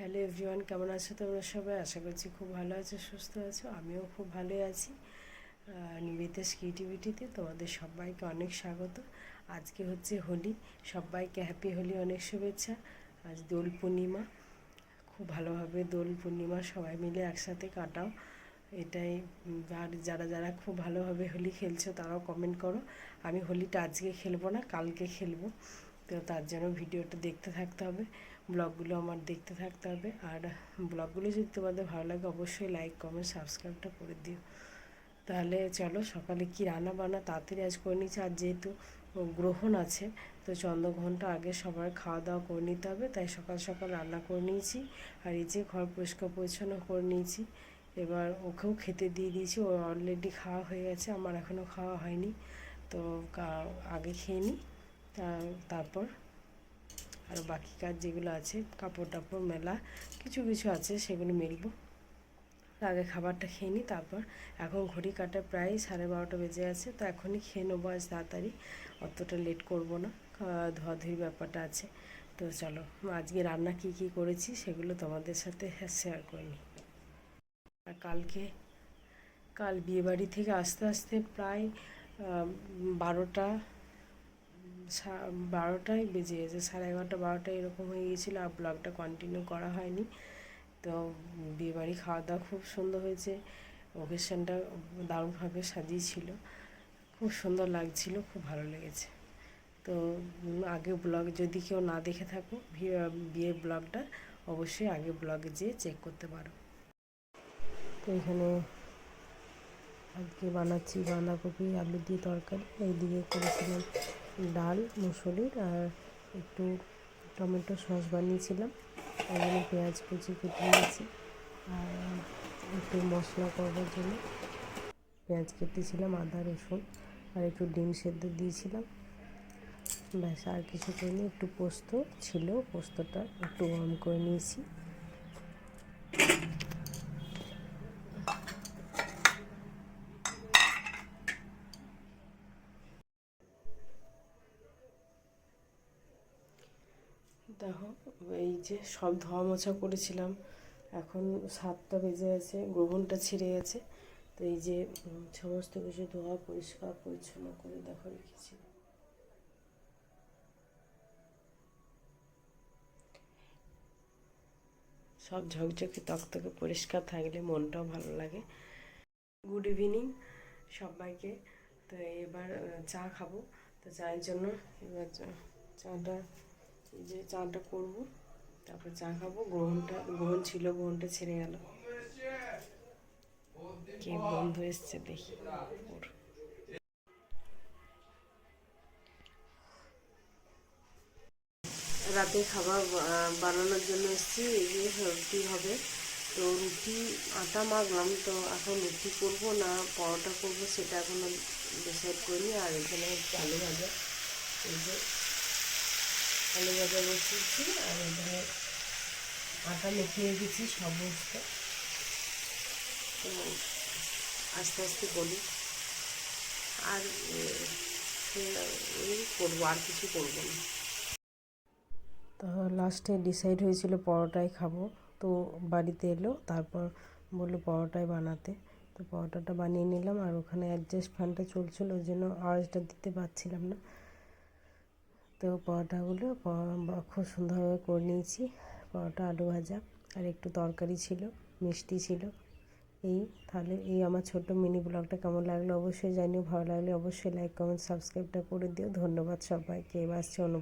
Hello everyone, কেমন আছো তোমরা সবাই? আশা করছি খুব ভালো আছো, সুস্থ আছো। আমিও খুব ভালোই আছি। নিবেদিতাস ক্রিয়েটিভিটিতে তোমাদের সবাইকে অনেক স্বাগত। আজকে হচ্ছে হোলি, সবাইকে হ্যাপি হোলি, অনেক শুভেচ্ছা। আজ দোল পূর্ণিমা, খুব ভালোভাবে দোল পূর্ণিমা সবাই মিলে একসাথে কাটাও, এটাই। আর যারা যারা খুব ভালোভাবে হোলি খেলছো তারাও কমেন্ট করো। আমি হোলিটা আজকে খেলবো না, কালকে খেলবো, তো তার জন্য ভিডিওটা দেখতে থাকতে হবে, ব্লগগুলো আমার দেখতে থাকতে হবে। আর ব্লগগুলো যদি তোমাদের ভালো লাগে অবশ্যই লাইক কমেন্ট সাবস্ক্রাইবটা করে দিও। তাহলে চলো, সকালে কি রান্না বান্না তাড়াতাড়ি আজ করে নিচ্ছি। আর যেহেতু গ্রহণ আছে, তো চন্দ্রগ্রহণটা আগে সবার খাওয়া দাওয়া করে নিতে হবে, তাই সকাল সকাল রান্না করে নিয়েছি। আর এই যে ঘর পরিষ্কার পরিচ্ছন্ন করে নিয়েছি, এবার ওকেও খেতে দিয়ে দিয়েছি। ও অলরেডি খাওয়া হয়ে গেছে, আমার এখনও খাওয়া হয়নি, তো আগে খেয়ে নিই। তারপর আর বাকি কাজ যেগুলো আছে, কাপড় টাপড় মেলা কিছু কিছু আছে, সেগুলো মেলবো। আগে খাবারটা খেয়ে নিই, তারপর এখন ঘড়ি কাটা প্রায় 12:30 বেজে আছে, তো এখনই খেয়ে নেবো আজ তাড়াতাড়ি, অতটা লেট করব না, ধোয়াধুয়ির ব্যাপারটা আছে। তো চলো, আজকে রান্না কি কি করেছি সেগুলো তোমাদের সাথে শেয়ার করে নিই। আর কাল বিয়েবাড়ি থেকে আস্তে আস্তে প্রায় 12টা 12টাই বেজে গেছে, 11:30 12টা এরকম হয়ে গিয়েছিলো। আর ব্লগটা কন্টিনিউ করা হয়নি। তো বিয়েবাড়ি খাওয়া দাওয়া খুব সুন্দর হয়েছে, ওকেশনটা দারুণভাবে সাজিয়েছিল, খুব সুন্দর লাগছিল, খুব ভালো লেগেছে। তো আগে ব্লগ যদি কেউ না দেখে থাকো বিয়ের ব্লগটা, অবশ্যই আগে ব্লগে যেয়ে চেক করতে পারো। তো এখানে আজকে বানাচ্ছি বাঁধাকপি আলু দিয়ে তরকারি। এইদিকে করেছিলাম ডাল মুসুরির, আর একটু টমেটো সস বানিয়েছিলাম, এখানে পেঁয়াজ কুচি কেটে নিয়েছি। আর একটু মশলা করবার জন্য পেঁয়াজ কেটেছিলাম, আদা রসুন, আর একটু ডিম সেদ্ধ দিয়েছিলাম, ব্যাস। আর কিছু করিনি। একটু পোস্ত ছিল, পোস্তটা একটু গরম করে নিয়েছি। দেখো, এই যে সব ধোয়া মোছা করেছিলাম, এখন 7টা বেজে গেছে, গ্রহণটা ছিঁড়ে গেছে। তো এই যে সমস্ত কিছু ধোয়া পরিষ্কার পরিচ্ছন্ন করে দেখো রেখেছি। সব ঝকঝকে তকতকে পরিষ্কার থাকলে মনটাও ভালো লাগে। গুড ইভিনিং সবাইকে। তো এবার চা খাবো, তো চায়ের জন্য এবার চাটা, এই যে চাটা করবো, তারপর চা খাবো। গ্রহণ ছিল, গ্রহণটা ছেড়ে গেল। কে বন্ধু এসছে দেখি ওর। রাতে খাবার বানানোর জন্য এসেছি। এই যে রুটি হবে, তো রুটি আটা মাখলাম, তো এখন রুটি করবো না পরোটা করবো সেটা এখনও ডিসাইড করিনি। আর এখানে হচ্ছে আলু ভাজা, এই যে আলু ভাজা বসিয়েছি। আর এখানে আটা মেখে রেখেছি সমস্ত, তো আস্তে আস্তে বলি। আর এই করবো, আর কিছু করবো না। তো লাস্টে ডিসাইড হয়েছিল পরোটাই খাবো, তো বাড়িতে এলো, তারপর বললো পরোটাই বানাতে, তো পরোটাটা বানিয়ে নিলাম। আর ওখানে অ্যাডজাস্ট ফ্যানটা চলছিল, ওই জন্য আওয়াজটা দিতে পারছিলাম না। তো পরোটাগুলো খুব সুন্দরভাবে করে নিয়েছি, পরোটা আলু ভাজা, আর একটু তরকারি ছিল, মিষ্টি ছিল। এই তাহলে এই আমার ছোট্ট মিনি ব্লগটা কেমন লাগলো অবশ্যই জানিও, ভালো লাগলে অবশ্যই লাইক কমেন্ট সাবস্ক্রাইবটা করে দিও। ধন্যবাদ সবাইকে। এবার আসছে অন্য